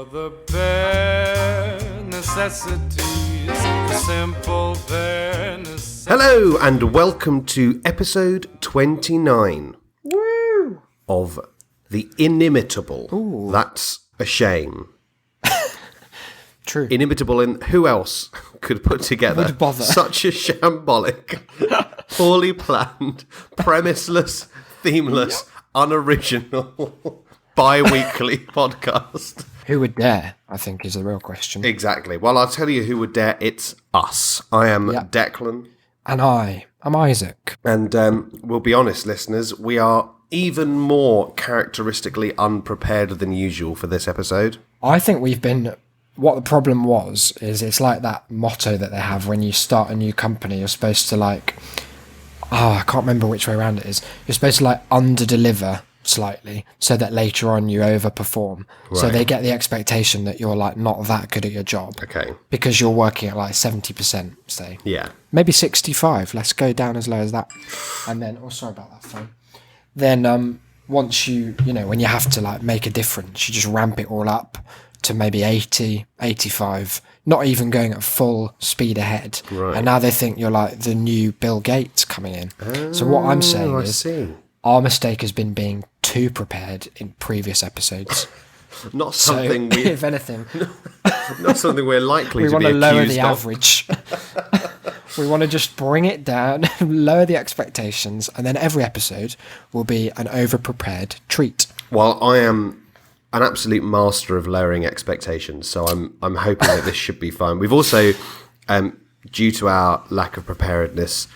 For the bare necessities, the simple bare necessities. Hello and welcome to episode 29 of The Inimitable. Ooh. That's a shame. True. Inimitable in who else could put together Would bother. such a shambolic, poorly planned, premiseless, themeless, unoriginal, bi-weekly podcast? Who would dare, I think, is the real question. Exactly. Well, I'll tell you who would dare. It's us. I am Yeah. Declan. And I'm Isaac. And we'll be honest, listeners, we are even more characteristically unprepared than usual for this episode. I think we've been... What the problem was, is it's like that motto that they have when you start a new company. You're supposed to I can't remember which way around it is. You're supposed to under-deliver slightly so that later on you overperform. Right. So they get the expectation that you're not that good at your job. Okay. Because you're working at 70%, say. Yeah. Maybe 65. Let's go down as low as that. And then, sorry about that phone. Then once when you have to make a difference, you just ramp it all up to maybe 80, 85, not even going at full speed ahead. Right. And now they think you're the new Bill Gates coming in. So what I'm saying is our mistake has been being too prepared in previous episodes. Not something we... If anything... Not something we're likely to be accused of. We want to lower the average. We want to just bring it down, lower the expectations, and then every episode will be an over-prepared treat. Well, I am an absolute master of lowering expectations, so I'm hoping that this should be fun. We've also, due to our lack of preparedness,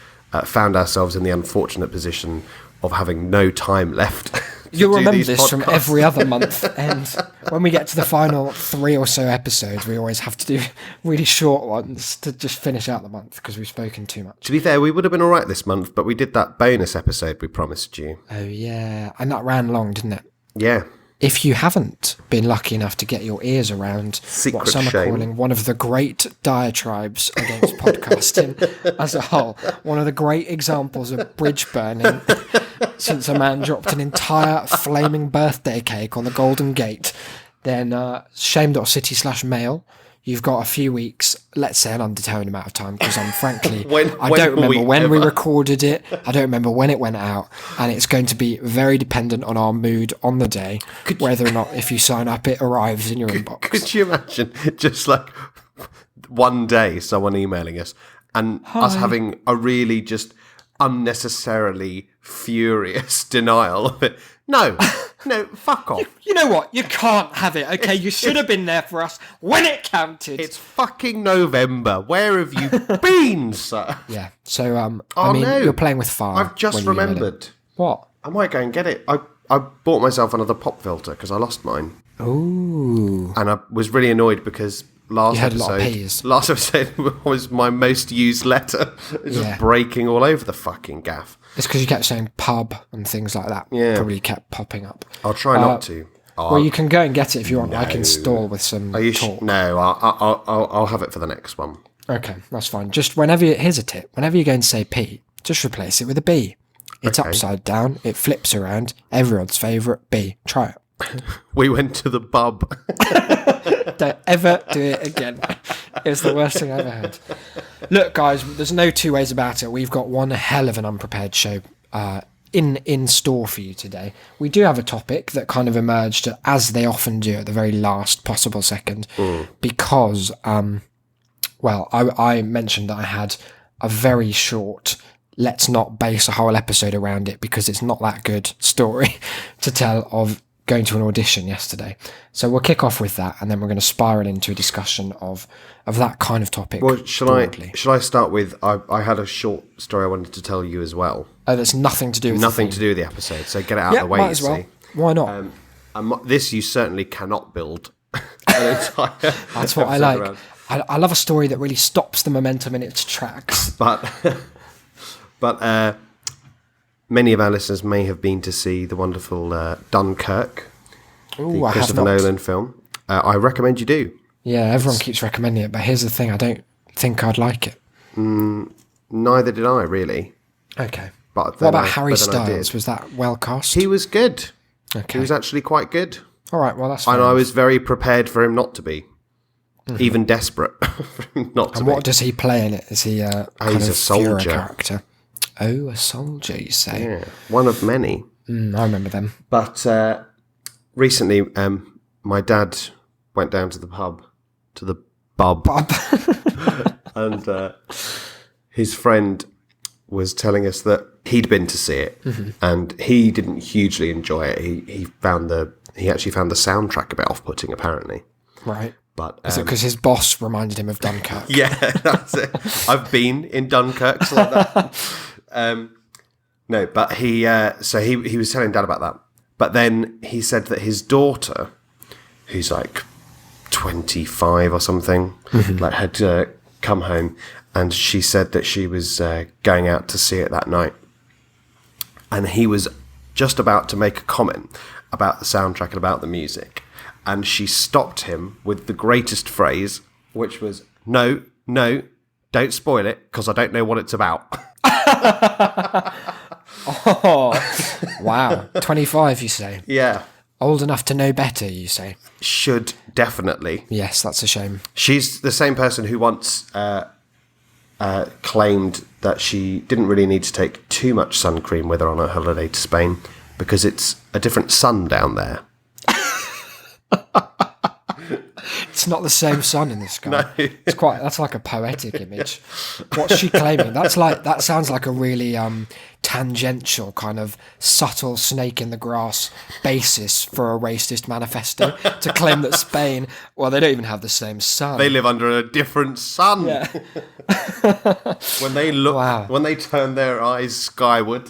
found ourselves in the unfortunate position of having no time left. You'll remember this from every other month, and when we get to the final 3 or so episodes, we always have to do really short ones to just finish out the month because we've spoken too much. To be fair, we would have been all right this month, but we did that bonus episode we promised you. Oh yeah, and that ran long, didn't it? Yeah. If you haven't been lucky enough to get your ears around what some are calling one of the great diatribes against podcasting as a whole, one of the great examples of bridge burning since a man dropped an entire flaming birthday cake on the Golden Gate, then shame.city/mail. You've got a few weeks, let's say an undetermined amount of time, because I'm frankly, I don't remember when we recorded it, I don't remember when it went out, and it's going to be very dependent on our mood on the day, whether or not if you sign up it arrives in your inbox. Could you imagine just one day someone emailing us and us having a really just unnecessarily furious denial of it? No, fuck off. You know what? You can't have it, okay? You should have been there for us when it counted. It's fucking November. Where have you been, sir? Yeah, so, you're playing with fire. I've just remembered. What? I might go and get it. I bought myself another pop filter because I lost mine. Ooh. And I was really annoyed because last episode was my most used letter. It's just breaking all over the fucking gaff. It's because you kept saying pub and things like that. Yeah. Probably kept popping up. I'll try not to. Well, you can go and get it if you want. No. I can stall with some talk. No, I'll have it for the next one. Okay, that's fine. Just here's a tip. Whenever you go and say P, just replace it with a B. It's upside down. It flips around. Everyone's favourite B. Try it. We went to the pub. Don't ever do it again. It was the worst thing I ever had. Look, guys, there's no two ways about it. We've got one hell of an unprepared show in store for you today. We do have a topic that kind of emerged, as they often do, at the very last possible second, because, I mentioned that I had a very short, let's not base a whole episode around it because it's not that good story to tell of going to an audition yesterday. So we'll kick off with that, and then we're going to spiral into a discussion of that kind of topic. Well, shall I start with, I had a short story I wanted to tell you as well. Oh, there's nothing to do with the episode, so get it out of the way, might as well. Why not? This you certainly cannot build an entire That's what I like. Around. I love a story that really stops the momentum in its tracks. But many of our listeners may have been to see the wonderful Dunkirk, the Christopher Nolan film. I recommend you do. Yeah, everyone keeps recommending it, but here's the thing, I don't think I'd like it. Neither did I, really. Okay. What about Harry Styles? Was that well cast? He was good. Okay. He was actually quite good. All right, well, that's fine. And I was very prepared for him not to be. Even desperate for him not to be. And what does he play in it? Is he he's a soldier character? Oh, a soldier, you say? Yeah, one of many. I remember them. But recently, my dad went down to the pub, and his friend was telling us that he'd been to see it, and he didn't hugely enjoy it. He actually found the soundtrack a bit off-putting, apparently. Right. But is it because his boss reminded him of Dunkirk? Yeah, that's it. I've been in Dunkirk, like that. No, but he was telling Dad about that. But then he said that his daughter, who's like 25 or something, like had come home, and she said that she was going out to see it that night, and he was just about to make a comment about the soundtrack and about the music, and she stopped him with the greatest phrase, which was, no, don't spoil it, because I don't know what it's about. Oh, wow. 25, you say? Yeah. Old enough to know better, you say? Should definitely. Yes, that's a shame. She's the same person who once claimed that she didn't really need to take too much sun cream with her on her holiday to Spain because it's a different sun down there. It's not the same sun in the sky. No. That's like a poetic image. What's she claiming? That sounds like a really tangential kind of subtle snake in the grass basis for a racist manifesto to claim that Spain, well, they don't even have the same sun. They live under a different sun. Yeah. When they look, when they turn their eyes skyward,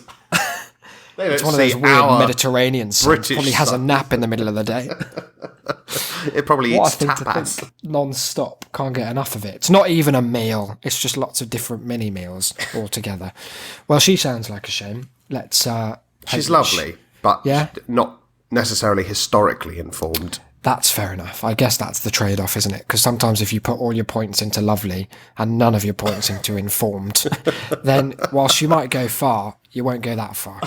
they don't it's one of see those weird our Mediterranean suns. British Probably has a sun. nap in the middle of the day. It probably What eats a thing tapas. to think, non-stop, can't get enough of it. It's not even a meal, it's just lots of different mini meals all together. Well, she sounds like a shame. Let's She's lovely, but Yeah? not necessarily historically informed. That's fair enough. I guess that's the trade-off, isn't it? Because sometimes if you put all your points into lovely and none of your points into informed, then whilst you might go far, you won't go that far.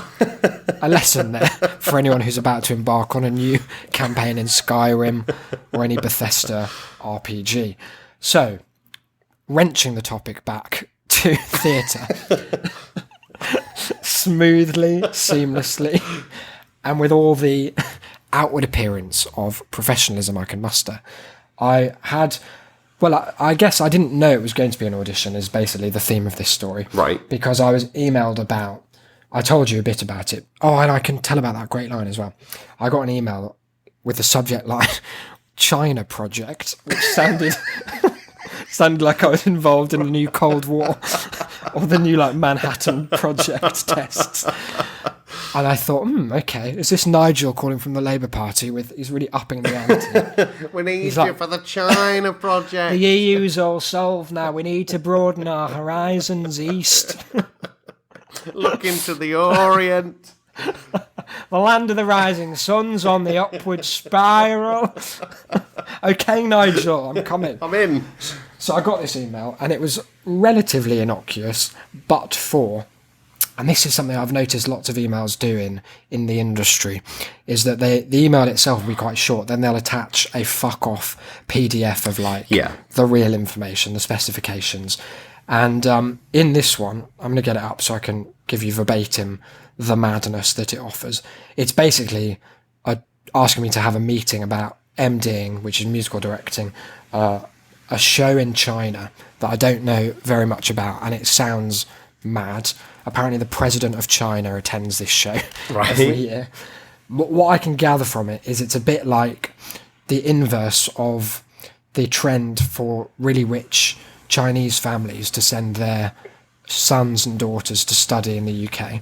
A lesson there for anyone who's about to embark on a new campaign in Skyrim or any Bethesda RPG. So, wrenching the topic back to theatre. Smoothly, seamlessly, and with all the outward appearance of professionalism I can muster. I guess I didn't know it was going to be an audition is basically the theme of this story. Right. Because I was emailed about, I told you a bit about it. Oh, and I can tell about that great line as well. I got an email with the subject line, China Project, which sounded like I was involved in the new Cold War or the new Manhattan Project tests. And I thought, okay, is this Nigel calling from the Labour Party he's really upping the ante? We need you for the China project. The EU's all solved now. We need to broaden our horizons east. Look into the Orient. The land of the rising sun's on the upward spiral. Okay, Nigel, I'm coming. I'm in. So I got this email, and it was relatively innocuous, but for... And this is something I've noticed lots of emails doing in the industry, is that the email itself will be quite short, then they'll attach a fuck-off PDF of the real information, the specifications. And in this one, I'm going to get it up so I can give you verbatim the madness that it offers. It's basically asking me to have a meeting about MDing, which is musical directing, a show in China that I don't know very much about, and it sounds mad. Apparently the president of China attends this show every year. What I can gather from it is it's a bit like the inverse of the trend for really rich Chinese families to send their sons and daughters to study in the UK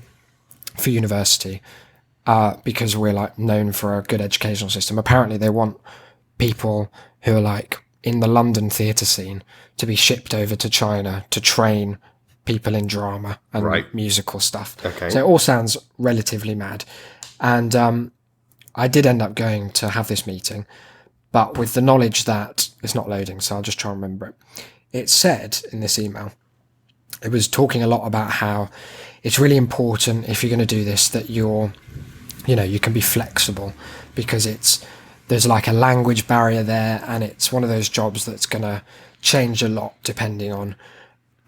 for university because we're known for a good educational system. Apparently they want people who are in the London theatre scene to be shipped over to China to train people in drama and musical stuff. Okay. So it all sounds relatively mad. And I did end up going to have this meeting, but with the knowledge that it's not loading, so I'll just try and remember it. It said in this email, it was talking a lot about how it's really important if you're going to do this that you can be flexible, because it's there's like a language barrier there, and it's one of those jobs that's going to change a lot depending on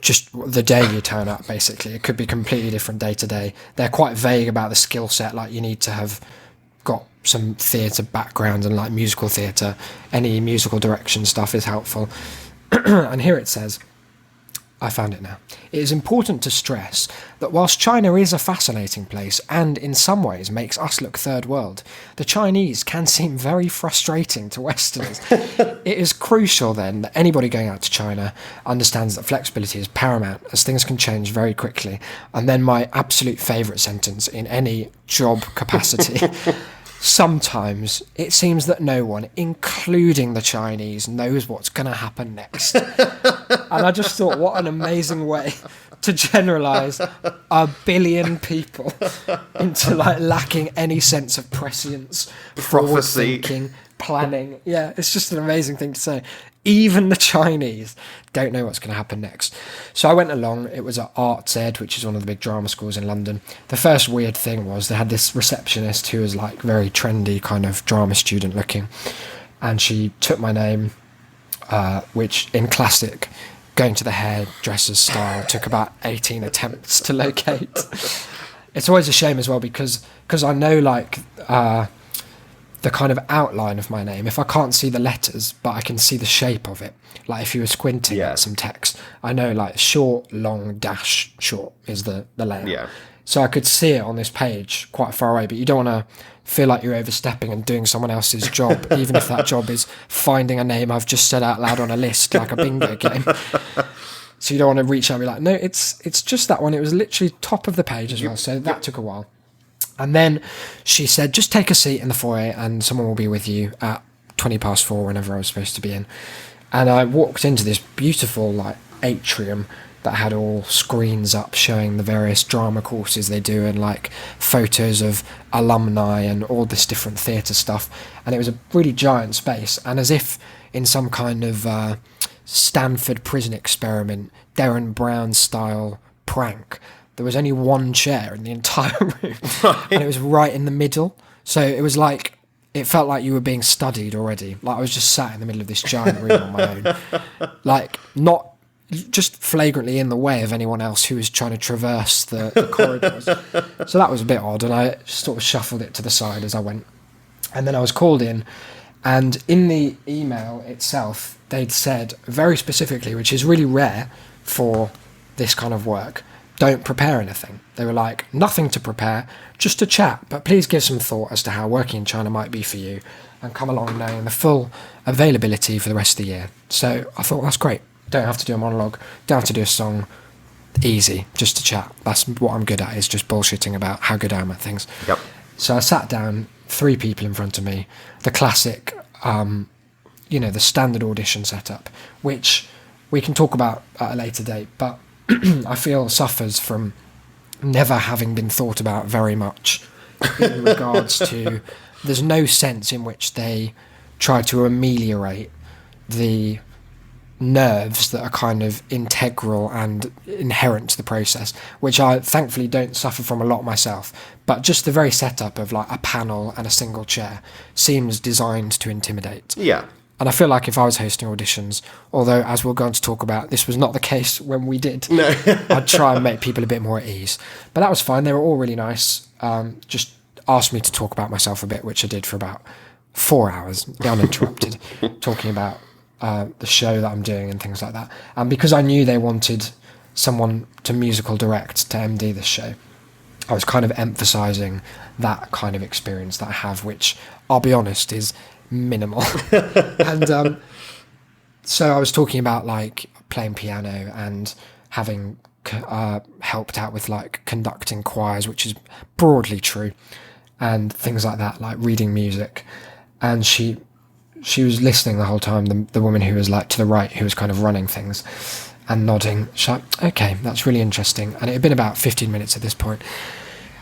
just the day you turn up, basically. It could be completely different day to day. They're quite vague about the skill set, like you need to have got some theatre background and like musical theatre. Any musical direction stuff is helpful. And here it says, I found it now. It is important to stress that whilst China is a fascinating place and in some ways makes us look third world, the Chinese can seem very frustrating to Westerners. It is crucial then that anybody going out to China understands that flexibility is paramount, as things can change very quickly. And then my absolute favourite sentence in any job capacity. Sometimes it seems that no one, including the Chinese, knows what's going to happen next. And I just thought, what an amazing way to generalise 1 billion people into like lacking any sense of prescience, forward thinking, planning. Yeah, it's just an amazing thing to say. Even the Chinese don't know what's going to happen next. So I went along. It was at Arts Ed, which is one of the big drama schools in London. The first weird thing was they had this receptionist who was like very trendy kind of drama student looking. And she took my name, which in classic going to the hairdresser's style took about 18 attempts to locate. It's always a shame as well because I know like... the kind of outline of my name, if I can't see the letters, but I can see the shape of it. Like if you were squinting at some text, I know like short, long, dash, short is the layout. Yeah. So I could see it on this page quite far away, but you don't want to feel like you're overstepping and doing someone else's job, even if that job is finding a name I've just said out loud on a list, like a bingo game. So you don't want to reach out and be like, no, it's just that one. It was literally top of the page as well. So that took a while. And then she said, just take a seat in the foyer and someone will be with you at 4:20, whenever I was supposed to be in. And I walked into this beautiful like atrium that had all screens up showing the various drama courses they do and like photos of alumni and all this different theatre stuff. And it was a really giant space. And as if in some kind of Stanford prison experiment, Derren Brown style prank, there was only one chair in the entire room, and it was right in the middle. So it was like, it felt like you were being studied already. Like I was just sat in the middle of this giant room on my own, like not just flagrantly in the way of anyone else who was trying to traverse the corridors. So that was a bit odd, and I sort of shuffled it to the side as I went. And then I was called in, and in the email itself, they'd said very specifically, which is really rare for this kind of work, don't prepare anything. They were like, nothing to prepare, just to chat, but please give some thought as to how working in China might be for you and come along knowing the full availability for the rest of the year. So I thought, that's great. Don't have to do a monologue, don't have to do a song. Easy, just to chat. That's what I'm good at, is just bullshitting about how good I am at things. Yep. So I sat down, 3 people in front of me, the classic, the standard audition setup, which we can talk about at a later date, but I feel suffers from never having been thought about very much in regards to, there's no sense in which they try to ameliorate the nerves that are kind of integral and inherent to the process, which I thankfully don't suffer from a lot myself, but just the very setup of like a panel and a single chair seems designed to intimidate. Yeah. And I feel like if I was hosting auditions, although as we're going to talk about, this was not the case when we did, no. I'd try and make people a bit more at ease. But that was fine. They were all really nice. Just asked me to talk about myself a bit, which I did for about 4 hours, uninterrupted, talking about the show that I'm doing and things like that. And because I knew they wanted someone to musical direct, to MD this show, I was kind of emphasising that kind of experience that I have, which, I'll be honest, is minimal. And so I was talking about like playing piano and having helped out with like conducting choirs, which is broadly true, and things like that, like reading music. And she was listening the whole time, the woman who was like to the right, who was kind of running things, and nodding. She's like, okay, that's really interesting. And it had been about 15 minutes at this point.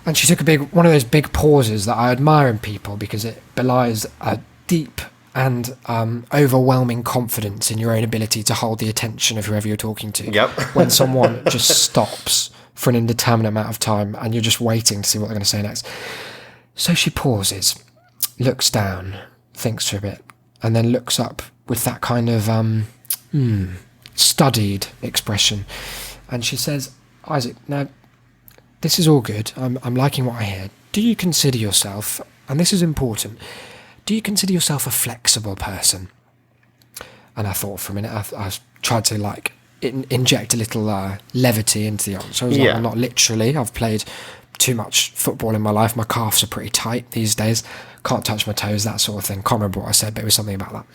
And she took one of those big pauses that I admire in people, because it belies a deep and overwhelming confidence in your own ability to hold the attention of whoever you're talking to. Yep. When someone just stops for an indeterminate amount of time and you're just waiting to see what they're going to say next. So she pauses, looks down, thinks for a bit, and then looks up with that kind of studied expression. And she says, Isaac, now, this is all good. I'm liking what I hear. Do you consider yourself, and this is important, do you consider yourself a flexible person? And I thought for a minute, I tried to like inject a little levity into the answer. I was like, well, not literally. I've played too much football in my life. My calves are pretty tight these days. Can't touch my toes, that sort of thing. Can't remember what I said, but it was something about that.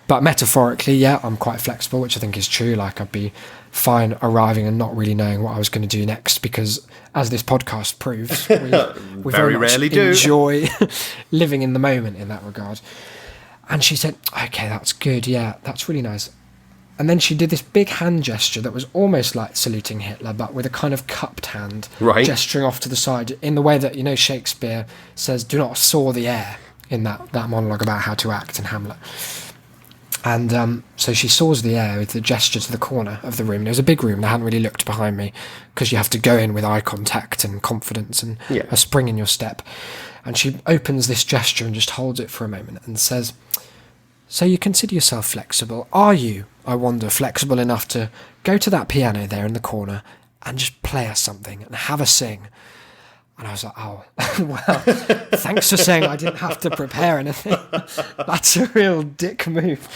But metaphorically, yeah, I'm quite flexible, which I think is true. Like, I'd be fine arriving and not really knowing what I was going to do next, because as this podcast proves, we very rarely enjoy living in the moment in that regard. And she said, okay, that's good. Yeah, that's really nice. And then she did this big hand gesture that was almost like saluting Hitler, but with a kind of cupped hand, gesturing off to the side in the way that, you know, Shakespeare says, do not saw the air in that monologue about how to act in Hamlet. And so she saws the air with the gesture to the corner of the room. It was a big room. I hadn't really looked behind me because you have to go in with eye contact and confidence and a spring in your step. And she opens this gesture and just holds it for a moment and says, so you consider yourself flexible. Are you, I wonder, flexible enough to go to that piano there in the corner and just play us something and have a sing? And I was like, oh, well, thanks for saying I didn't have to prepare anything. That's a real dick move.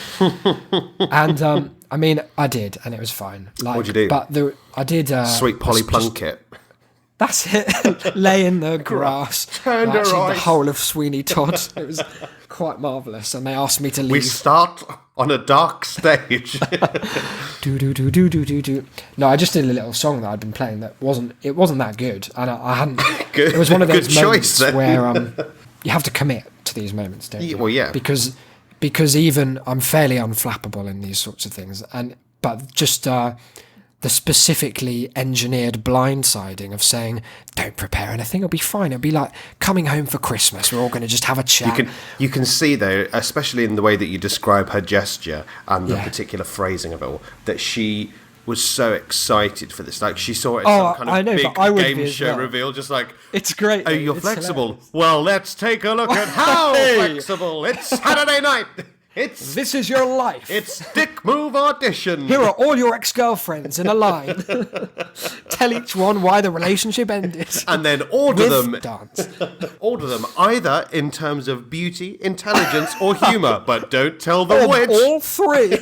And, I mean, I did, and it was fine. Like, what'd you do? But I did... Sweet Polly Plunkett. That's it. Lay in the grass. Turned her the eyes. whole of Sweeney Todd. It was quite marvellous. And they asked me to leave. We start on a dark stage. do. No, I just did a little song that I'd been playing that wasn't that good. And I hadn't... Good, it was one of those moments choice, where you have to commit to these moments, don't you? Well, yeah. Because even I'm fairly unflappable in these sorts of things. But just... the specifically engineered blindsiding of saying, don't prepare anything, it'll be fine. It'll be like coming home for Christmas. We're all going to just have a chat. You can see, though, especially in the way that you describe her gesture and the particular phrasing of it all, that she was so excited for this. Like, she saw it as some kind of big game show reveal, just like, it's great. Oh, you're flexible. Hilarious. Well, let's take a look at how flexible. It's Saturday night. This is your life. It's Dick Move Audition. Here are all your ex-girlfriends in a line. Tell each one why the relationship ended. And then order them. Dance. Order them either in terms of beauty, intelligence, or humour, but don't tell them which. All three.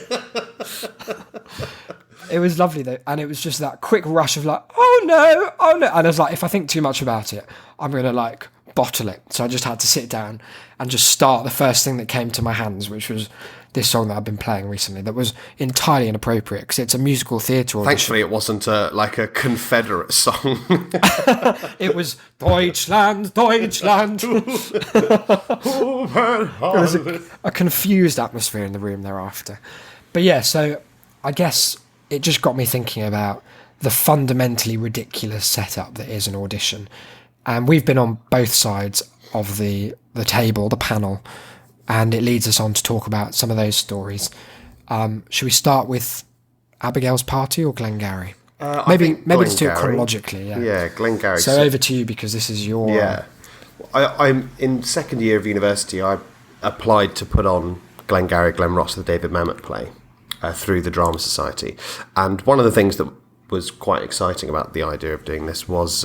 It was lovely though, and it was just that quick rush of like, oh no. And I was like, if I think too much about it, I'm gonna like bottle it. So I just had to sit down and just start the first thing that came to my hands, which was this song that I've been playing recently that was entirely inappropriate because it's a musical theatre audition. Thankfully it wasn't like a Confederate song. It was Deutschland, Deutschland. There was a confused atmosphere in the room thereafter. But yeah, so I guess it just got me thinking about the fundamentally ridiculous setup that is an audition. And we've been on both sides of the table, the panel, and it leads us on to talk about some of those stories. Should we start with Abigail's Party or Glengarry? Maybe to do it chronologically. Yeah, Glengarry. So over to you, because this is your... Yeah. I'm in second year of university. I applied to put on Glengarry Glen Ross, the David Mamet play, through the Drama Society. And one of the things that was quite exciting about the idea of doing this was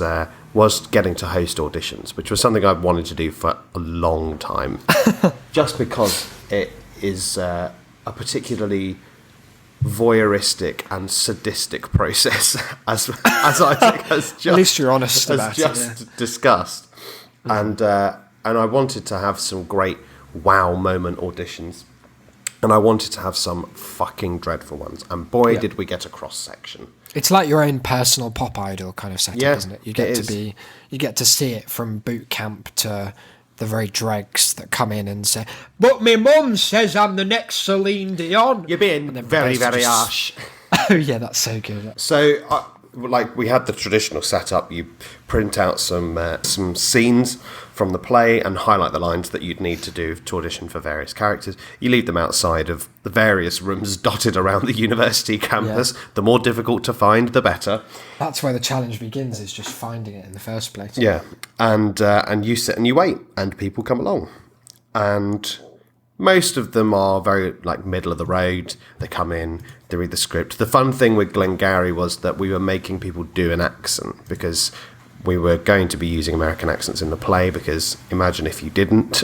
getting to host auditions, which was something I've wanted to do for a long time. Just because it is a particularly voyeuristic and sadistic process, as Isaac has just, at least you're honest about discussed. And I wanted to have some great wow moment auditions. And I wanted to have some fucking dreadful ones. And boy, did we get a cross-section. It's like your own personal pop idol kind of setup, isn't it? You get to see it from boot camp to the very dregs that come in and say, but my mum says I'm the next Celine Dion. You're being very, very harsh. Oh, yeah, that's so good. So, we had the traditional setup. You print out some scenes from the play and highlight the lines that you'd need to do to audition for various characters. You leave them outside of the various rooms dotted around the university campus. Yeah. The more difficult to find, the better. That's where the challenge begins, is just finding it in the first place. Yeah, and you sit and you wait, and people come along. And most of them are very like middle of the road. They come in, they read the script. The fun thing with Glengarry was that we were making people do an accent because we were going to be using American accents in the play, because imagine if you didn't.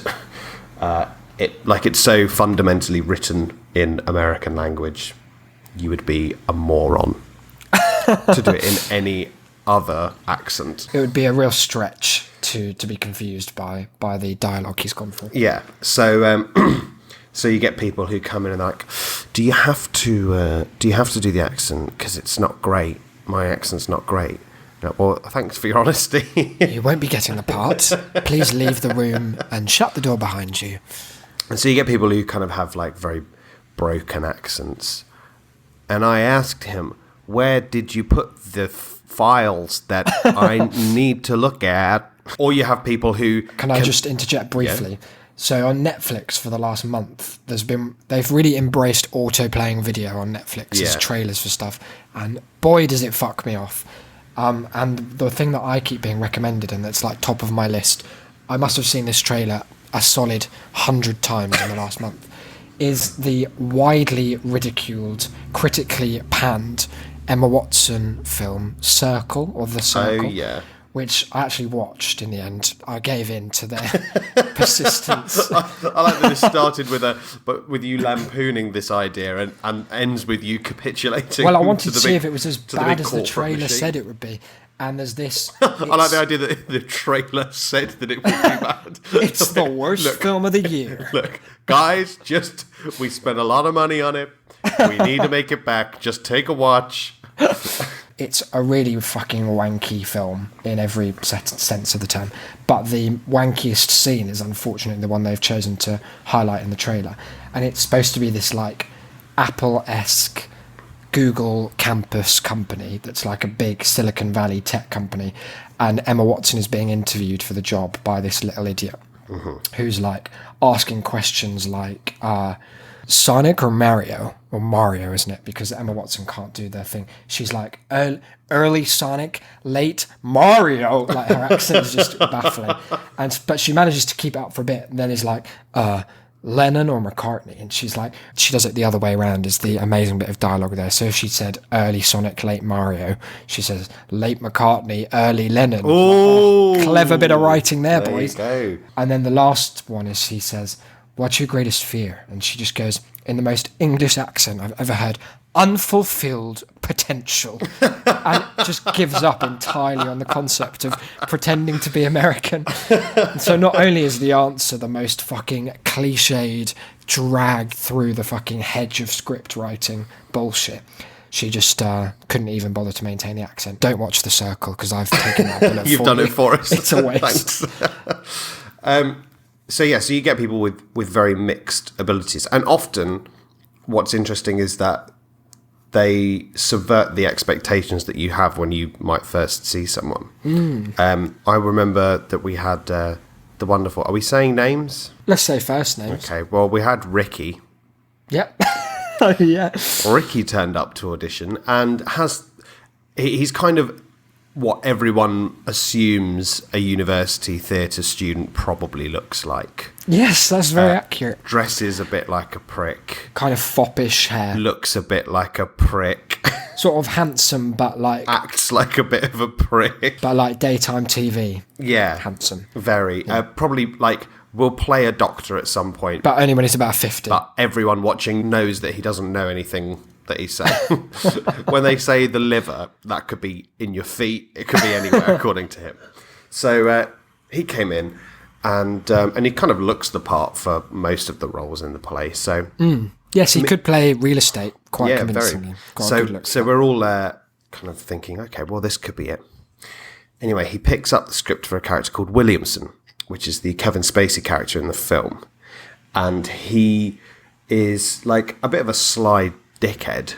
It's so fundamentally written in American language, you would be a moron to do it in any other accent. It would be a real stretch to be confused by the dialogue he's gone for. Yeah. So so you get people who come in and they're like, do you have to do the accent because it's not great? My accent's not great. No, well, thanks for your honesty. You won't be getting the part. Please leave the room and shut the door behind you. And so you get people who kind of have like very broken accents. And I asked him, where did you put the files that I need to look at? Or you have people who... Can I just interject briefly? Yeah. So on Netflix for the last month, they've really embraced auto-playing video on Netflix as trailers for stuff. And boy, does it fuck me off. And the thing that I keep being recommended, and that's like top of my list, I must have seen this trailer a solid 100 times in the last month, is the widely ridiculed, critically panned Emma Watson film Circle, or The Circle. Oh, yeah. Which I actually watched in the end. I gave in to their persistence. I like that it started with you lampooning this idea and ends with you capitulating. Well, I wanted to see if it was as bad as the trailer said it would be. And there's this... I like the idea that the trailer said that it would be bad. It's the worst film of the year. Look, guys, we spent a lot of money on it. We need to make it back. Just take a watch. It's a really fucking wanky film in every sense of the term. But the wankiest scene is unfortunately the one they've chosen to highlight in the trailer. And it's supposed to be this like Apple-esque Google campus company that's like a big Silicon Valley tech company. And Emma Watson is being interviewed for the job by this little idiot who's like asking questions like... Sonic or Mario? Or Mario, isn't it? Because Emma Watson can't do their thing. She's like, early Sonic, late Mario. Like, her accent is just baffling. But she manages to keep it up for a bit, and then is like, Lennon or McCartney? And she's like, she does it the other way around, is the amazing bit of dialogue there. So if she said early Sonic, late Mario, she says late McCartney, early Lennon. Oh, clever bit of writing there, boys. You go. And then the last one is he says, what's your greatest fear? And she just goes, in the most English accent I've ever heard, unfulfilled potential. And just gives up entirely on the concept of pretending to be American. And so not only is the answer the most fucking cliched, dragged through the fucking hedge of script writing bullshit, she just couldn't even bother to maintain the accent. Don't watch The Circle, because I've taken that bullet You've done it for us. It's a waste. Thanks. So you get people with very mixed abilities. And often what's interesting is that they subvert the expectations that you have when you might first see someone. I remember that we had the wonderful... Are we saying names? Let's say first names. Okay, well, we had Ricky. Yep. Oh, yeah. Ricky turned up to audition and he's kind of... what everyone assumes a university theatre student probably looks like. Yes, that's very accurate. Dresses a bit like a prick. Kind of foppish hair. Looks a bit like a prick. Sort of handsome, but like... acts like a bit of a prick. But like daytime TV. Yeah. Handsome. Very. Yeah. Probably like will play a doctor at some point. But only when he's about 50. But everyone watching knows that he doesn't know anything that he's saying. When they say the liver, that could be in your feet. It could be anywhere, according to him. So he came in, and he kind of looks the part for most of the roles in the play. So yes, he could play real estate quite convincingly. So we're all kind of thinking, okay, well, this could be it. Anyway, he picks up the script for a character called Williamson, which is the Kevin Spacey character in the film, and he is like a bit of a sly dickhead.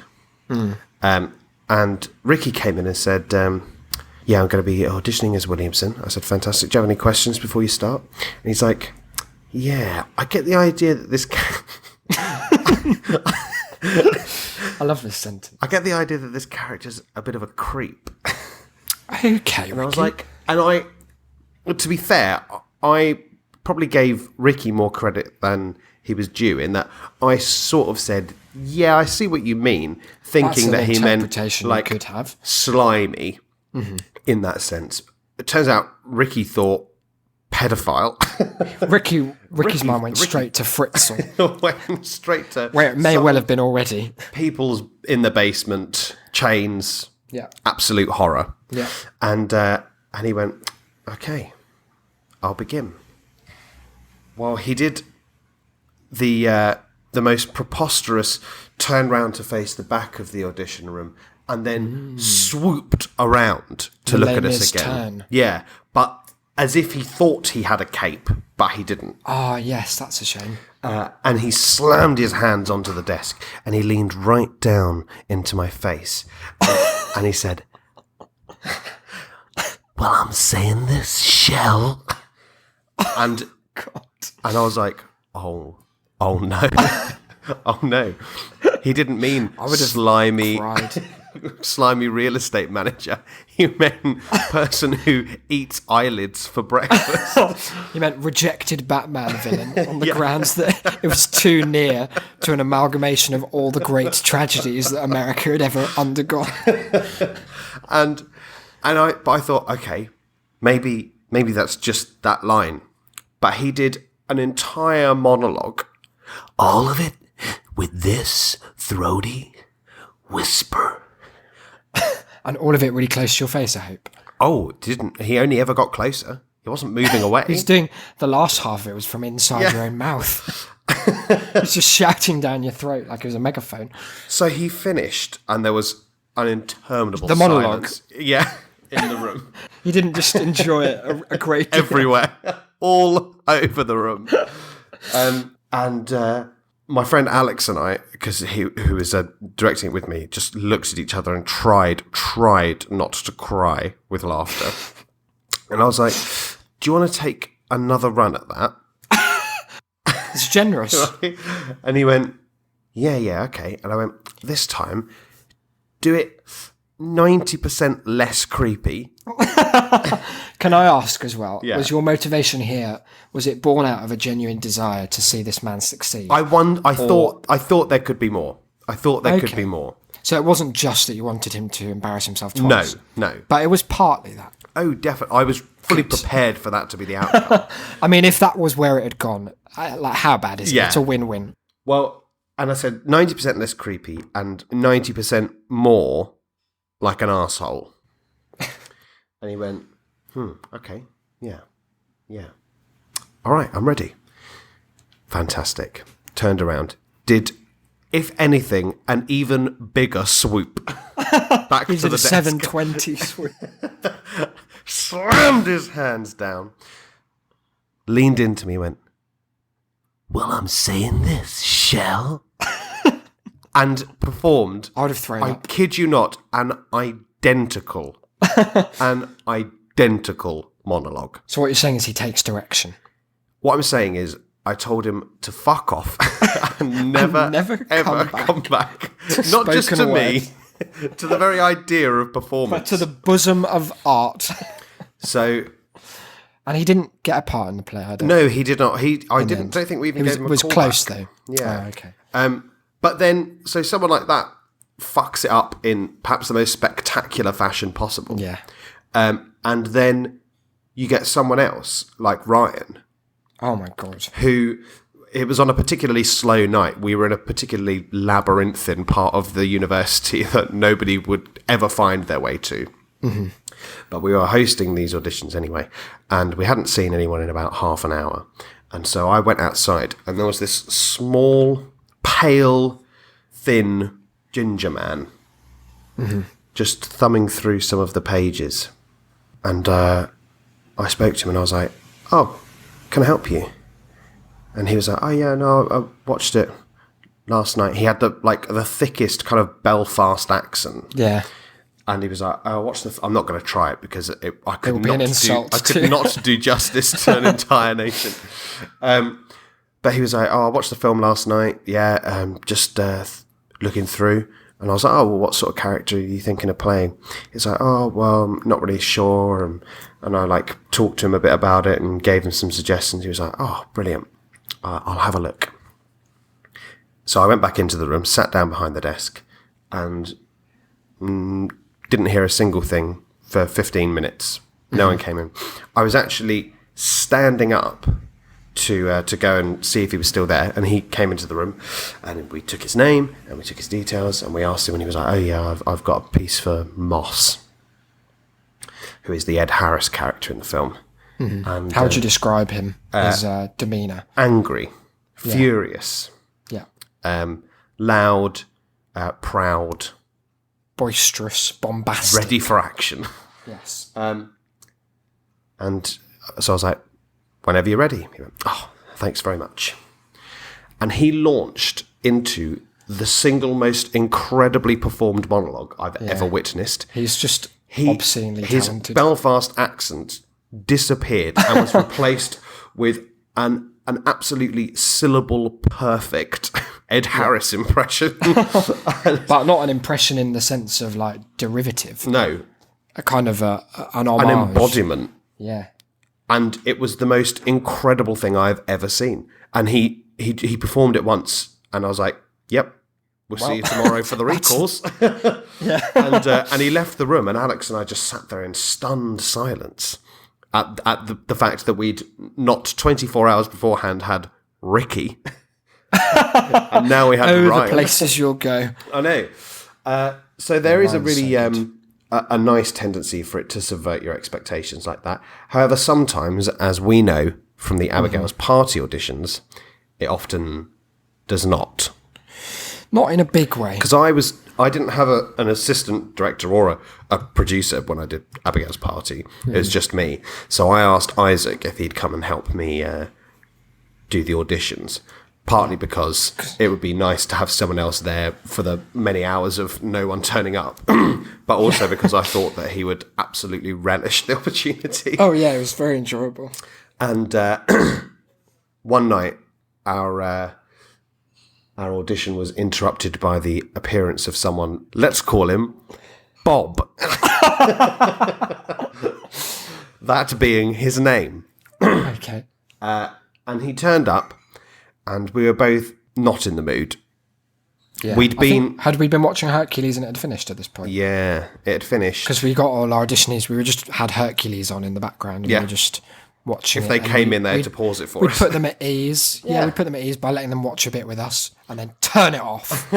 And Ricky came in and said, yeah, I'm going to be auditioning as Williamson. I said, fantastic. Do you have any questions before you start? And he's like, yeah, I get the idea that this... I love this sentence. I get the idea that this character's a bit of a creep. Okay, and I was like... to be fair, I probably gave Ricky more credit than he was due, in that I sort of said, yeah, I see what you mean, thinking that he meant like could have. slimy in that sense. It turns out Ricky thought pedophile. Ricky's mind went straight to Fritzl. Went straight to where it may well have been already. People's in the basement, chains, absolute horror. Yeah. And he went, okay, I'll begin. Well, he did the most preposterous turn round to face the back of the audition room and then swooped around to look at us again. Turn. Yeah, but as if he thought he had a cape, but he didn't. Ah, yes, that's a shame. And he slammed his hands onto the desk and he leaned right down into my face. And he said, well, I'm saying this, Shell. And I was like, oh no. Oh no. He didn't mean slimy real estate manager. He meant person who eats eyelids for breakfast. He meant rejected Batman villain on the grounds that it was too near to an amalgamation of all the great tragedies that America had ever undergone. But I thought, okay, maybe that's just that line. But he did an entire monologue, all of it with this throaty whisper. And all of it really close to your face, I hope. Oh, didn't he? Only ever got closer. He wasn't moving away. He's doing the last half of it was from inside your own mouth. He's just shouting down your throat like it was a megaphone. So he finished, and there was an interminable monologue. silence. Yeah, in the room. He didn't just enjoy it a great deal. Everywhere, all over the room. And my friend Alex and I, because who was directing it with me, just looked at each other and tried not to cry with laughter. And I was like, do you want to take another run at that? It's generous. And he went, yeah, okay. And I went, this time, do it 90% less creepy. Can I ask as well, Yeah. was your motivation here, was it born out of a genuine desire to see this man succeed? I thought there could be more. I thought there could be more. So it wasn't just that you wanted him to embarrass himself twice? No. But it was partly that. Oh, definitely. I was fully prepared for that to be the outcome. I mean, if that was where it had gone, how bad is it? Yeah. It's a win-win. Well, and I said 90% less creepy and 90% more like an arsehole. And he went, okay, yeah. All right, I'm ready. Fantastic. Turned around. Did, if anything, an even bigger swoop back to the desk. 720 swoop. Slammed his hands down. Leaned into me, went, well, I'm saying this, Shell. And performed, I would have thrown up. I kid you not, an identical monologue. So what you're saying is he takes direction. What I'm saying is, I told him to fuck off and never ever come back. Not just to me, to the very idea of performance. But to the bosom of art. So... And he didn't get a part in the play, I don't No, he did not. Don't think we even gave him a call. It was close, back. though. Yeah. Oh, okay. But then, so someone like that fucks it up in perhaps the most spectacular fashion possible. Yeah. And then you get someone else, like Ryan. Oh, my God. Who, it was on a particularly slow night. We were in a particularly labyrinthine part of the university that nobody would ever find their way to. Mm-hmm. But we were hosting these auditions anyway, and we hadn't seen anyone in about half an hour. And so I went outside, and there was this small, pale, thin ginger man just thumbing through some of the pages. And I spoke to him, and I was like, oh, can I help you? And he was like, oh, yeah, no, I watched it last night. He had the thickest kind of Belfast accent. Yeah. And he was like, "Oh, watch the." I'm not going to try it because I could be an insult. I could not do justice to an entire nation. But he was like, "Oh, I watched the film last night. Yeah, just looking through." And I was like, "Oh, well, what sort of character are you thinking of playing?" He's like, "Oh, well, I'm not really sure." And I talked to him a bit about it and gave him some suggestions. He was like, "Oh, brilliant. I'll have a look." So I went back into the room, sat down behind the desk, and didn't hear a single thing for 15 minutes. No one came in. I was actually standing up to go and see if he was still there, and he came into the room, and we took his name and we took his details, and we asked him, and he was like, "Oh yeah, I've got a piece for Moss, who is the Ed Harris character in the film." Mm-hmm. And how would you describe him? His demeanor? Angry, furious, loud, proud, boisterous, bombastic, ready for action. Yes. And so I was like, "Whenever you're ready." He went, "Oh, thanks very much." And he launched into the single most incredibly performed monologue I've ever witnessed. He's just obscenely talented. His Belfast accent disappeared and was replaced with an absolutely syllable perfect Ed Harris impression. But not an impression in the sense of like derivative. No. A kind of an homage. An embodiment. Yeah. And it was the most incredible thing I've ever seen. And he performed it once, and I was like, "Yep, we'll see you tomorrow for the recourse." And he left the room, and Alex and I just sat there in stunned silence at the fact that we'd not 24 hours beforehand had Ricky, and now we had Ryan. The places you'll go. I know. So there is a really a nice tendency for it to subvert your expectations like that. However, sometimes, as we know from the Abigail's Party auditions, it often does not. Not in a big way. Because I didn't have an assistant director or a producer when I did Abigail's Party. It was just me. So I asked Isaac if he'd come and help me do the auditions. Partly because it would be nice to have someone else there for the many hours of no one turning up, but also because I thought that he would absolutely relish the opportunity. Oh yeah, it was very enjoyable. And one night, our audition was interrupted by the appearance of someone. Let's call him Bob. That being his name. Okay. And he turned up. And we were both not in the mood. Yeah. Had we been watching Hercules and it had finished at this point? Yeah, it had finished. Because we got all our auditionees, we just had Hercules on in the background. And we were just watching If they came in, they had to pause it for us. We'd put them at ease. Yeah, we'd put them at ease by letting them watch a bit with us and then turn it off.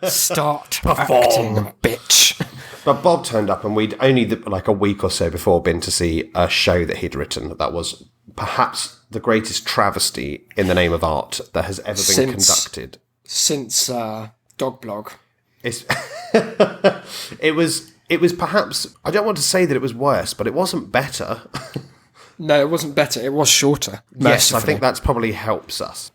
Start acting, bitch. But Bob turned up, and we'd only like a week or so before been to see a show that he'd written that was perhaps the greatest travesty in the name of art that has ever been conducted. Since Dog Blog. It was perhaps, I don't want to say that it was worse, but it wasn't better. No, it wasn't better. It was shorter. Yes, I think that's probably helps us.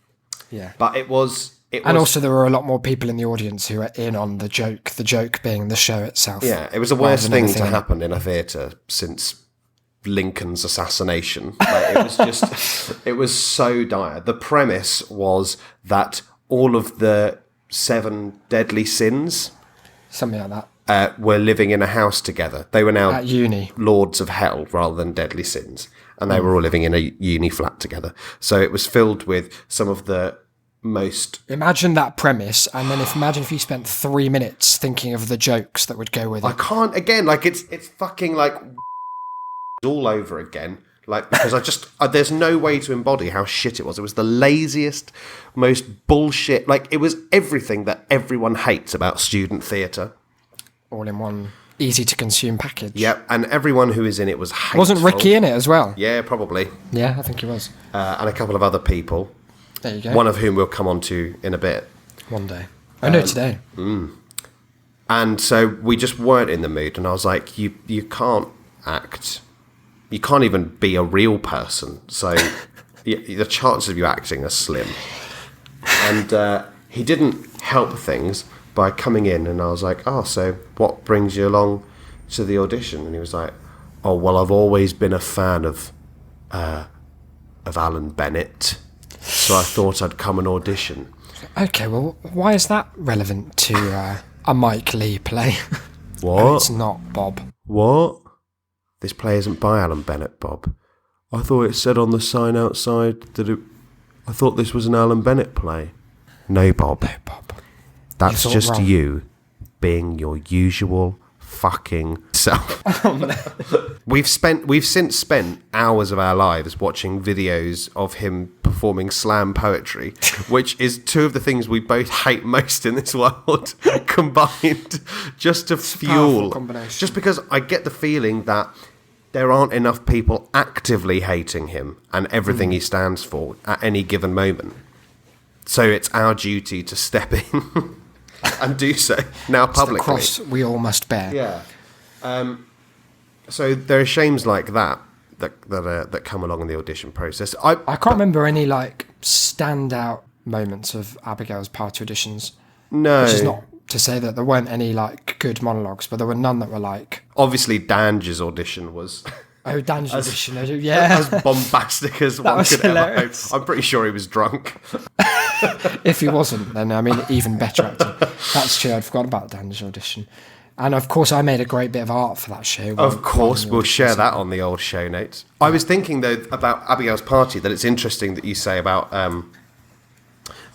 Yeah. But it was... And also there were a lot more people in the audience who were in on the joke being the show itself. Yeah, it was the worst thing to happen in a theatre since Lincoln's assassination. Like, it was so dire. The premise was that all of the 7 deadly sins, something like that, were living in a house together. They were now at uni lords of hell rather than deadly sins, and they were all living in a uni flat together. So it was filled with some of the most... Imagine that premise, and then imagine if you spent 3 minutes thinking of the jokes that would go with it. I can't, again, like, it's fucking, like, all over again. Like, because there's no way to embody how shit it was. It was the laziest, most bullshit, like, it was everything that everyone hates about student theatre. All in one easy-to-consume package. Yep, and everyone who is in it was hateful. Wasn't Ricky in it as well? Yeah, probably. Yeah, I think he was. And a couple of other people. There you go. One of whom we'll come on to in a bit. One day. No, today. And so we just weren't in the mood, and I was like, you can't act. You can't even be a real person, so the chances of you acting are slim. And he didn't help things by coming in, and I was like, "Oh, so what brings you along to the audition?" And he was like, "Oh, well, I've always been a fan of Alan Bennett, so I thought I'd come and audition." Okay, well, why is that relevant to a Mike Leigh play? What? Oh, it's not, Bob. What? This play isn't by Alan Bennett, Bob. I thought it said on the sign outside that I thought this was an Alan Bennett play. No, Bob. No, Bob. That's You thought just wrong. you being your usual fucking self. Oh, no. We've since spent hours of our lives watching videos of him performing slam poetry, which is two of the things we both hate most in this world, combined just to fuel. Just because I get the feeling that there aren't enough people actively hating him and everything he stands for at any given moment. So it's our duty to step in and do so now publicly. The cross we all must bear. Yeah. So there are shames like that come along in the audition process. I can't remember any like standout moments of Abigail's party auditions. No. Which is not to say that there weren't any like good monologues, but there were none that were like. Obviously, Dange's audition was. Oh, Dange's audition, yeah. As bombastic as one could ever hope. I'm pretty sure he was drunk. If he wasn't, then I mean, even better acting. That's true. I'd forgotten about Dange's audition. And of course, I made a great bit of art for that show. Of course, we'll share that on the old show notes. I was thinking, though, about Abigail's party, that it's interesting that you say about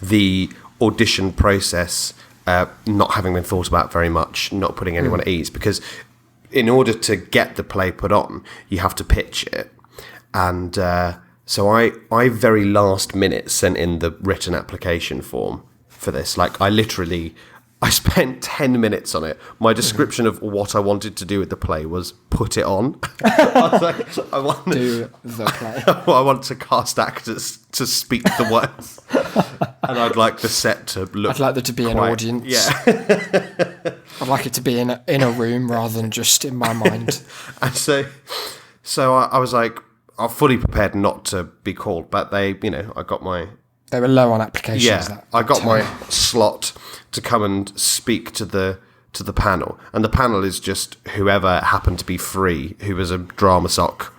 the audition process not having been thought about very much, not putting anyone at ease, because in order to get the play put on, you have to pitch it. And so I very last minute sent in the written application form for this. Like, I spent 10 minutes on it. My description of what I wanted to do with the play was put it on. I was like, I want do the play. I want to cast actors to speak the words. And I'd like the set to look. I'd like there to be an audience. Yeah. I'd like it to be in a room rather than just in my mind. And so I was like, I'm fully prepared not to be called, but I got my. They were low on applications. Yeah, I got my slot to come and speak to the panel, and the panel is just whoever happened to be free, who was a drama sock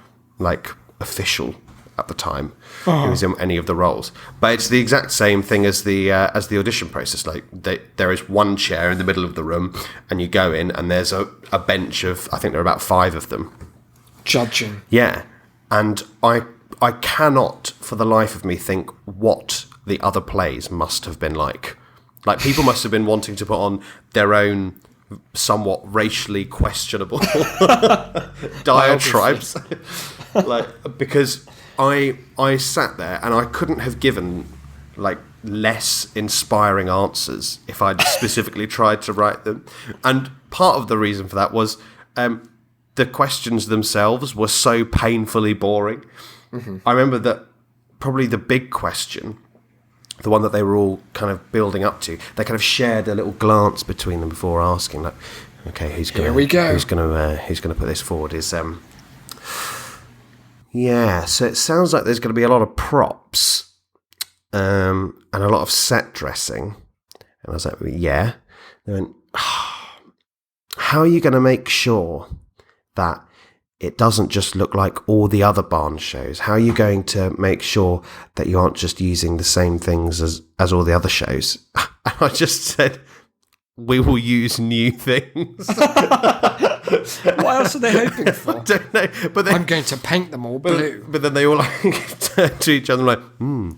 official at the time, who was in any of the roles. But it's the exact same thing as the audition process. Like there is one chair in the middle of the room, and you go in, and there's a bench of, I think there are about 5 of them judging. Yeah, and I cannot for the life of me think what the other plays must have been like. Like, people must have been wanting to put on their own somewhat racially questionable diatribes. Because I sat there and I couldn't have given less inspiring answers if I'd specifically tried to write them. And part of the reason for that was the questions themselves were so painfully boring. Mm-hmm. I remember that probably the big question, the one that they were all kind of building up to, they kind of shared a little glance between them before asking, like, okay, who's going to put this forward? Is yeah. So it sounds like there's going to be a lot of props and a lot of set dressing. And I was like, yeah. They went, how are you going to make sure that it doesn't just look like all the other Barnes shows? How are you going to make sure that you aren't just using the same things as all the other shows? And I just said, we will use new things. What else are they hoping for? I don't know. But I'm going to paint them all blue. But then they all turn to each other like,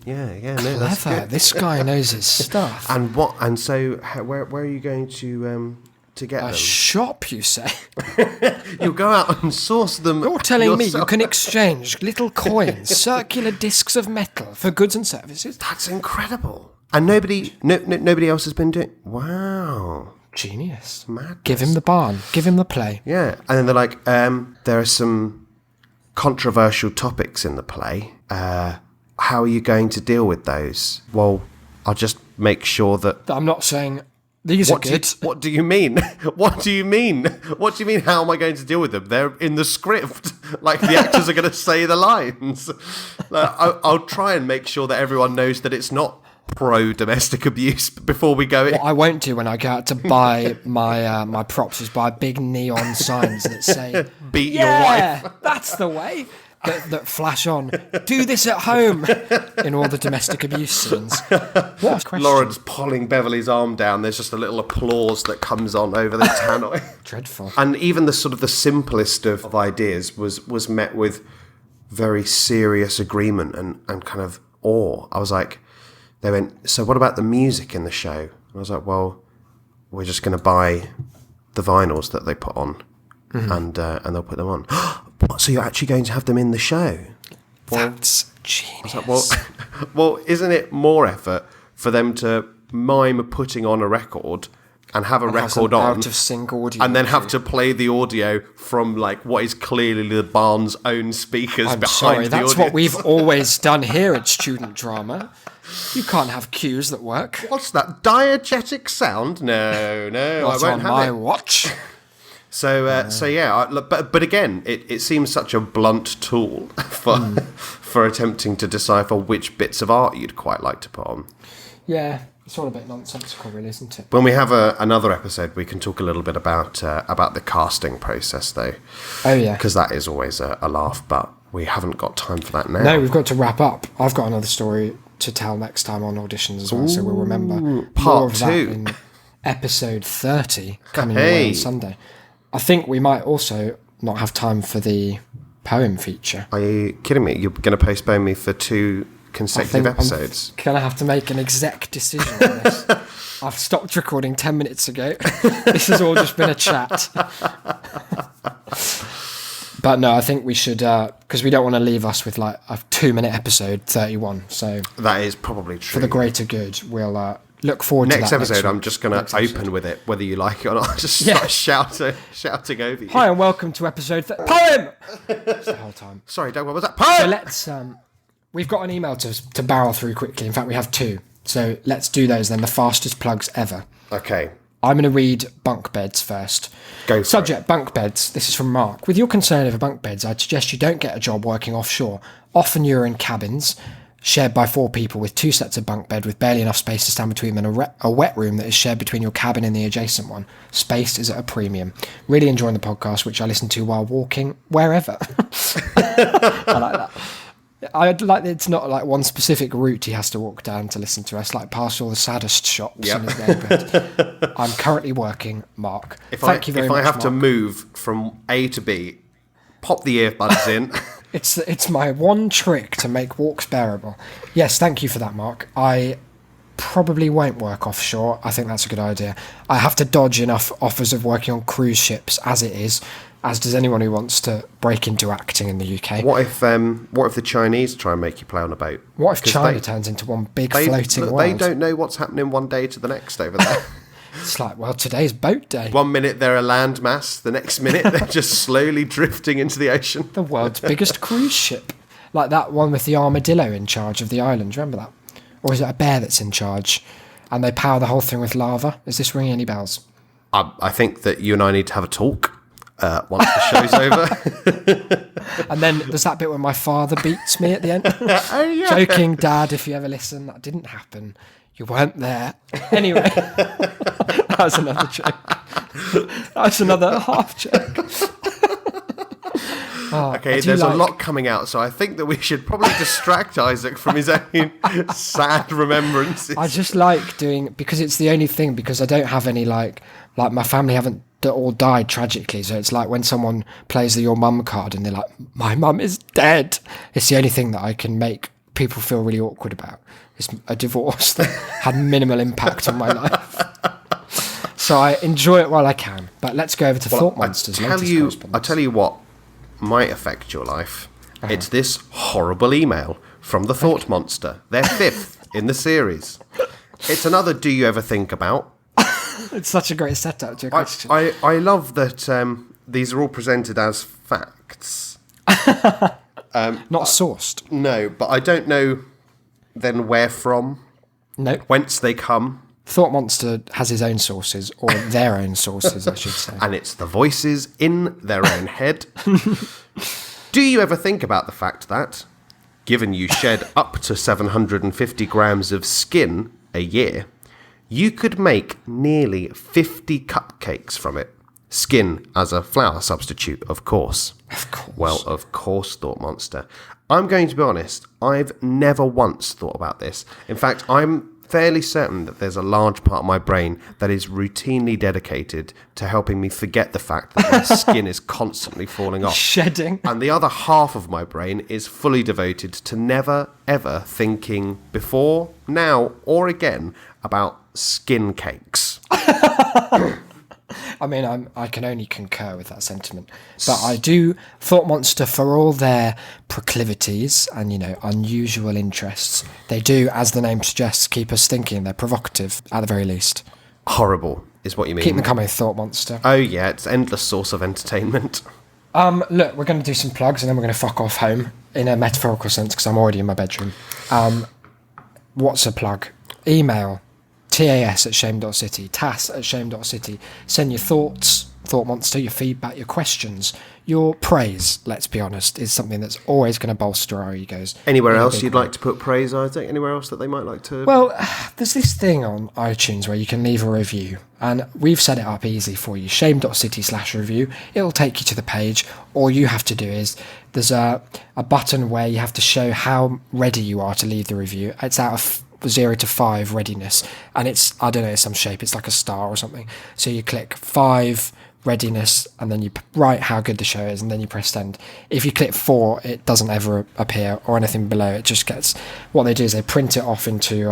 yeah, no, that's clever. good. This guy knows his stuff. And so where are you going to get them? A shop, you say? You'll go out and source them. You're telling yourself. me you can exchange little coins, circular discs of metal for goods and services? That's incredible. And nobody else has been doing. Wow, genius! Madness. Give him the barn. Give him the play. Yeah, and then they're like, there are some controversial topics in the play. How are you going to deal with those? Well, I'll just make sure that I'm not saying. These are good. What do you mean? What do you mean? What do you mean? How am I going to deal with them? They're in the script. Like, the actors are going to say the lines. I'll try and make sure that everyone knows that it's not pro-domestic abuse before we go in. What I won't do when I go out to buy my props is buy big neon signs that say "Beat your wife." That's the way. That flash on. Do this at home in all the domestic abuse scenes. What a question. Lawrence pulling Beverly's arm down. There's just a little applause that comes on over the tannoy. Dreadful. And even the sort of the simplest of ideas was met with very serious agreement and kind of awe. I was like, they went, so what about the music in the show? And I was like, well, we're just going to buy the vinyls that they put on, and they'll put them on. So you're actually going to have them in the show? That's genius. I was like, well, isn't it more effort for them to mime putting on a record and have a record on, out of sync audio, and then have to play the audio from like what is clearly the barn's own speakers behind sorry, the that's audience? what we've always done here at Student Drama. You can't have cues that work. What's that diegetic sound? No, Not I won't on have my it. watch. So yeah, but again, it seems such a blunt tool for attempting to decipher which bits of art you'd quite like to put on. Yeah, it's all a bit nonsensical, really, isn't it? When we have another episode, we can talk a little bit about the casting process, though. Oh yeah, because that is always a laugh. But we haven't got time for that now. no, we've got to wrap up. I've got another story to tell next time on Auditions as well, so we'll remember part more of that 2 in episode 30 coming your way on Sunday. I think we might also not have time for the poem feature. Are you kidding me? You're going to postpone me for 2 consecutive episodes? I'm going to have to make an exec decision on this. I've stopped recording 10 minutes ago. This has all just been a chat. But no, I think we should, because we don't want to leave us with like a 2-minute episode 31. So that is probably true. For the greater good, we'll look forward next to that episode. next I'm just going to open with it, whether you like it or not. Just start shouting over you. Hi and welcome to episode poem. It's the whole time. Sorry, Doug. What was that? Poem. So let's. We've got an email to barrel through quickly. In fact, we have 2. So let's do those then. The fastest plugs ever. Okay. I'm going to read bunk beds first. Go for Subject, it. bunk beds. This is from Mark. With your concern over bunk beds, I'd suggest you don't get a job working offshore. Often you're in cabins shared by 4 people with 2 sets of bunk bed with barely enough space to stand between them, and a wet room that is shared between your cabin and the adjacent one. Space is at a premium. Really enjoying the podcast, which I listen to while walking wherever. I like that. I'd like that it's not like one specific route he has to walk down to listen to us, like past all the saddest shops in his neighbourhood. I'm currently working, Mark. Thank you very much, If I have Mark. to move from A to B, pop the earbuds in. It's my one trick to make walks bearable. Yes, thank you for that, Mark. I probably won't work offshore. I think that's a good idea. I have to dodge enough offers of working on cruise ships as it is, as does anyone who wants to break into acting in the UK. What if the Chinese try and make you play on a boat? What if China turns into one big floating world? They don't know what's happening one day to the next over there. It's like, well, today's boat day. 1 minute they're a landmass, the next minute they're just slowly drifting into the ocean. The world's biggest cruise ship. Like that one with the armadillo in charge of the island. Remember that? Or is it a bear that's in charge? And they power the whole thing with lava? Is this ringing any bells? I think that you and I need to have a talk once the show's over. And then there's that bit where my father beats me at the end. Oh, yeah. Joking, Dad, if you ever listen, that didn't happen. You weren't there. Anyway, that was another joke. That was another half joke. Okay, there's a lot coming out, so I think that we should probably distract Isaac from his own sad remembrances. I just like doing, because it's the only thing, because I don't have any, like my family haven't all died tragically, so it's like when someone plays the your mum card and they're like, my mum is dead. It's the only thing that I can make people feel really awkward about. It's a divorce that had minimal impact on my life. So I enjoy it while I can. But let's go over to Thought Monster's latest correspondence. I'll tell you what might affect your life. It's this horrible email from the Thought Monster. They're 5th in the series. It's another Do You Ever Think About? It's such a great setup to a question. I love that these are all presented as facts. Not sourced. No, but I don't know then where from, No. whence they come. Thought Monster has his own sources, or their own sources, I should say. And it's the voices in their own head. Do you ever think about the fact that, given you shed up to 750 grams of skin a year, you could make nearly 50 cupcakes from it? Skin as a flour substitute, of course. Of course. Well, of course, Thought Monster. I'm going to be honest, I've never once thought about this. In fact, I'm fairly certain that there's a large part of my brain that is routinely dedicated to helping me forget the fact that my skin is constantly falling off. Shedding. And the other half of my brain is fully devoted to never, ever thinking before, now, or again about skin cakes. I mean, I can only concur with that sentiment. But I do, Thought Monster, for all their proclivities and, unusual interests, they do, as the name suggests, keep us thinking. They're provocative, at the very least. Horrible is what you mean. Keep them coming, Thought Monster. Oh, yeah, it's an endless source of entertainment. Look, we're going to do some plugs and then we're going to fuck off home in a metaphorical sense because I'm already in my bedroom. What's a plug? Email. tas@shame.city, tas@shame.city. Send your thoughts, Thought Monster, your feedback, your questions, your praise, let's be honest, is something that's always going to bolster our egos. Anywhere else you'd like to put praise, Isaac? Anywhere else that they might like to... Well, there's this thing on iTunes where you can leave a review, and we've set it up easy for you. shame.city/review. It'll take you to the page. All you have to do is, there's a button where you have to show how ready you are to leave the review. It's out of 0 to 5 readiness, and it's, I don't know, some shape, it's like a star or something. So you click 5 readiness and then you write how good the show is and then you press send. If you click 4, it doesn't ever appear, or anything below. It just gets, what they do is they print it off into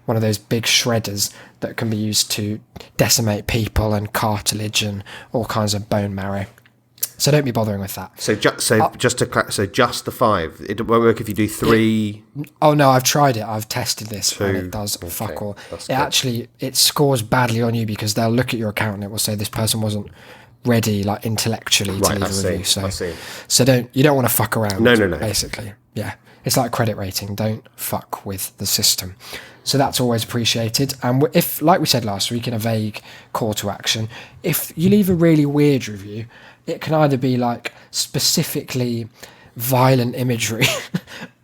one of those big shredders that can be used to decimate people and cartilage and all kinds of bone marrow. So don't be bothering with that. So just the 5. It won't work if you do 3. Oh no, I've tried it. I've tested this, and it does fuck all. It scores badly on you because they'll look at your account and it will say this person wasn't ready, like intellectually, to leave a review. So you don't want to fuck around. No. Basically, yeah, it's like credit rating. Don't fuck with the system. So that's always appreciated. And if, like we said last week, in a vague call to action, if you leave a really weird review, it can either be like specifically violent imagery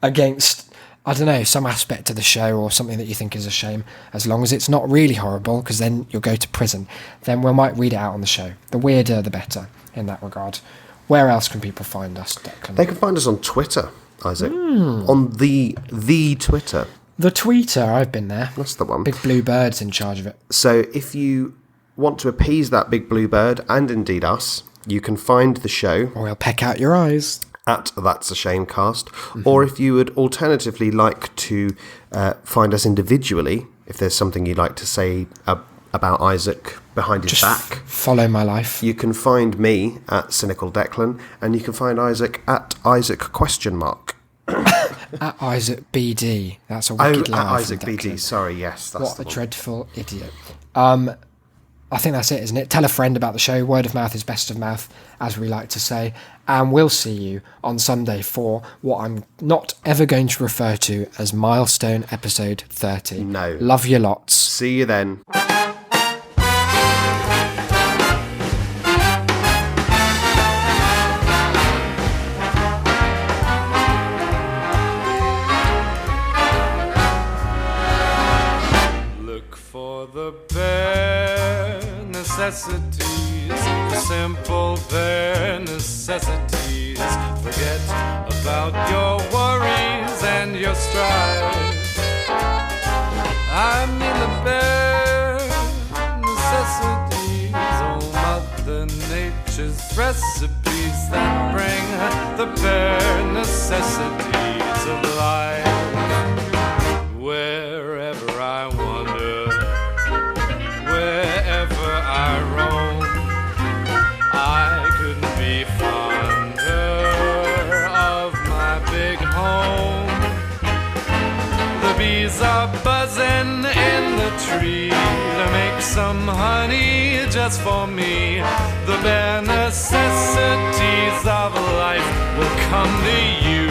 against, I don't know, some aspect of the show or something that you think is a shame, as long as it's not really horrible, because then you'll go to prison. Then we might read it out on the show. The weirder, the better in that regard. Where else can people find us, Declan? They can find us on Twitter, Isaac. On the Twitter. The Tweeter, I've been there. That's the one. Big Blue Bird's in charge of it. So if you want to appease that big blue bird, and indeed us, you can find the show... Or he'll peck out your eyes. ...at That's a Shamecast. Mm-hmm. Or if you would alternatively like to find us individually, if there's something you'd like to say about Isaac behind his back... follow my life. You can find me at Cynical Declan, and you can find Isaac at Isaac ? At Isaac BD. That's a wicked line. At Isaac BD. Sorry, yes. That's what a dreadful idiot. I think that's it, isn't it? Tell a friend about the show. Word of mouth is best of mouth, as we like to say. And we'll see you on Sunday for what I'm not ever going to refer to as Milestone Episode 30. No. Love you lots. See you then. Necessities, the simple bare necessities. Forget about your worries and your strife. I mean the bare necessities, oh Mother Nature's recipes that bring the bare necessities of life. Wherever I wander, wherever I roam, I couldn't be fonder of my big home. The bees are buzzing in the tree to make some honey just for me. The bare necessities of life will come to you.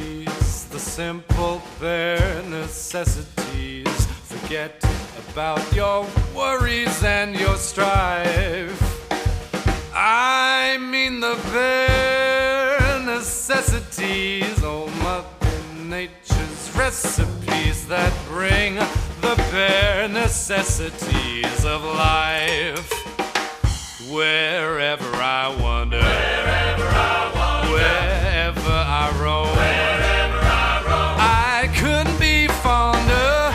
necessities, the simple bare necessities. Forget about your worries and your strife. I mean the bare necessities, oh Mother Nature's recipes that bring the bare necessities of life. Wherever I wander, wherever I roam, I couldn't be fonder.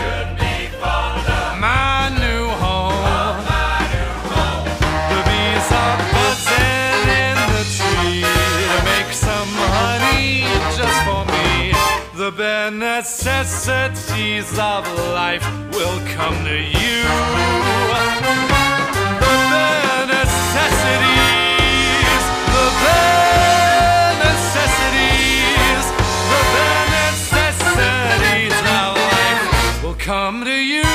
My new home. The bees are buzzing in the tree to make some honey just for me. The bare necessities of life will come to you. The bare necessities, the bare necessities, the bare necessities of life will come to you.